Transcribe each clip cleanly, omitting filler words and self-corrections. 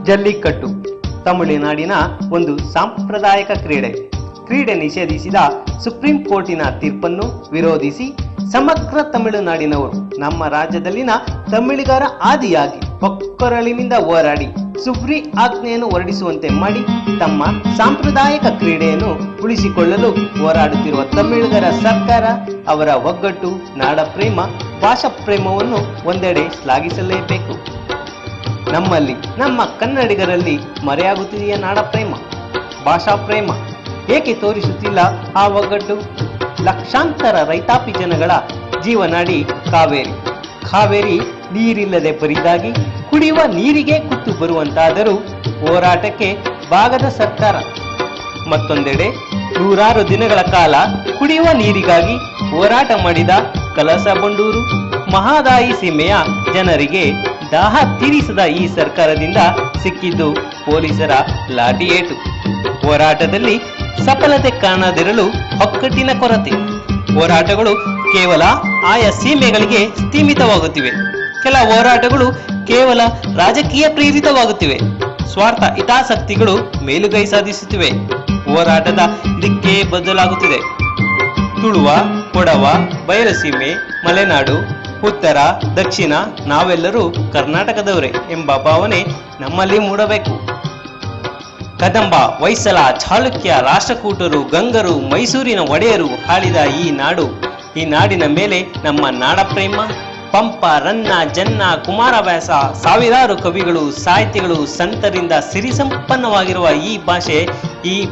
ಜಲ್ಲಿಕಟ್ಟು ತಮಿಳುನಾಡಿನ ಒಂದು ಸಾಂಪ್ರದಾಯಿಕ ಕ್ರೀಡೆ ನಿಷೇಧಿಸಿದ ಸುಪ್ರೀಂ ಕೋರ್ಟಿನ ತೀರ್ಪನ್ನು ವಿರೋಧಿಸಿ ಸಮಗ್ರ ತಮಿಳುನಾಡಿನವರು ನಮ್ಮ ರಾಜ್ಯದಲ್ಲಿನ ತಮಿಳಿಗರ ಆದಿಯಾಗಿ ಒಕ್ಕೊರಳಿನಿಂದ ಹೋರಾಡಿ ಸುಗ್ರಿ ಆಜ್ಞೆಯನ್ನು ಹೊರಡಿಸುವಂತೆ ಮಾಡಿ ತಮ್ಮ ಸಾಂಪ್ರದಾಯಿಕ ಕ್ರೀಡೆಯನ್ನು ಉಳಿಸಿಕೊಳ್ಳಲು ಹೋರಾಡುತ್ತಿರುವ ತಮಿಳಿಗರ ಸರ್ಕಾರ ಅವರ ಒಗ್ಗಟ್ಟು, ನಾಡ ಪ್ರೇಮ, ಭಾಷಾ ಪ್ರೇಮವನ್ನು ಒಂದೆಡೆ ಶ್ಲಾಘಿಸಲೇಬೇಕು. ನಮ್ಮಲ್ಲಿ, ನಮ್ಮ ಕನ್ನಡಿಗರಲ್ಲಿ ಮರೆಯಾಗುತ್ತಿದೆಯ ನಾಡ ಪ್ರೇಮ, ಭಾಷಾ ಪ್ರೇಮ ಏಕೆ ತೋರಿಸುತ್ತಿಲ್ಲ ಆ ಒಗ್ಗಟ್ಟು? ಲಕ್ಷಾಂತರ ರೈತಾಪಿ ಜನಗಳ ಜೀವನಾಡಿ ಕಾವೇರಿ ನೀರಿಲ್ಲದೆ ಬರಿದಾಗಿ ಕುಡಿಯುವ ನೀರಿಗೆ ಕುತ್ತು ಬರುವಂತಾದರೂ ಹೋರಾಟಕ್ಕೆ ಬಾಗದ ಸರ್ಕಾರ. ಮತ್ತೊಂದೆಡೆ ನೂರಾರು ದಿನಗಳ ಕಾಲ ಕುಡಿಯುವ ನೀರಿಗಾಗಿ ಹೋರಾಟ ಮಾಡಿದ ಕಳಸಾ-ಬಂಡೂರು ಮಹದಾಯಿ ಸೀಮೆಯ ಜನರಿಗೆ ದಾಹ ತೀರಿಸದ ಈ ಸರ್ಕಾರದಿಂದ ಸಿಕ್ಕಿದ್ದು ಪೊಲೀಸರ ಲಾಠಿ ಏಟು. ಹೋರಾಟದಲ್ಲಿ ಸಫಲತೆ ಕಾಣದಿರಲು ಒಕ್ಕಟ್ಟಿನ ಕೊರತೆ. ಹೋರಾಟಗಳು ಕೇವಲ ಆಯಾ ಸೀಮೆಗಳಿಗೆ ಸೀಮಿತವಾಗುತ್ತಿವೆ. ಕೆಲ ಹೋರಾಟಗಳು ಕೇವಲ ರಾಜಕೀಯ ಪ್ರೇರಿತವಾಗುತ್ತಿವೆ. ಸ್ವಾರ್ಥ ಹಿತಾಸಕ್ತಿಗಳು ಮೇಲುಗೈ ಸಾಧಿಸುತ್ತಿವೆ. ಹೋರಾಟದ ದಿಕ್ಕೇ ಬದಲಾಗುತ್ತಿದೆ. ತುಳುವ, ಕೊಡವ, ಬಯಲುಸೀಮೆ, ಮಲೆನಾಡು, ಉತ್ತರ, ದಕ್ಷಿಣ ನಾವೆಲ್ಲರೂ ಕರ್ನಾಟಕದವರೇ ಎಂಬ ಭಾವನೆ ನಮ್ಮಲ್ಲಿ ಮೂಡಬೇಕು. ಕದಂಬ, ಹೊಯ್ಸಳ, ಚಾಲುಕ್ಯ, ರಾಷ್ಟ್ರಕೂಟರು, ಗಂಗರು, ಮೈಸೂರಿನ ಒಡೆಯರು ಆಳಿದ ಈ ನಾಡಿನ ಮೇಲೆ ನಮ್ಮ ನಾಡ ಪ್ರೇಮ, ಪಂಪ, ರನ್ನ, ಜನ್ನ, ಕುಮಾರವ್ಯಾಸ, ಸಾವಿರಾರು ಕವಿಗಳು, ಸಾಹಿತಿಗಳು, ಸಂತರಿಂದ ಸಿರಿಸಂಪನ್ನವಾಗಿರುವ ಈ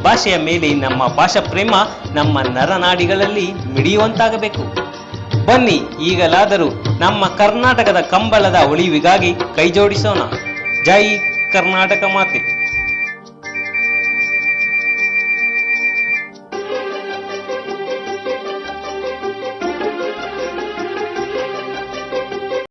ಭಾಷೆಯ ಮೇಲೆ ನಮ್ಮ ಭಾಷಾ ಪ್ರೇಮ ನಮ್ಮ ನರನಾಡಿಗಳಲ್ಲಿ ಮಿಡಿಯುವಂತಾಗಬೇಕು. ಬನ್ನಿ, ಈಗಲಾದರೂ ನಮ್ಮ ಕರ್ನಾಟಕದ ಕಂಬಳದ ಉಳಿವಿಗಾಗಿ ಕೈಜೋಡಿಸೋಣ. ಜೈ ಕರ್ನಾಟಕ ಮಾತೆ.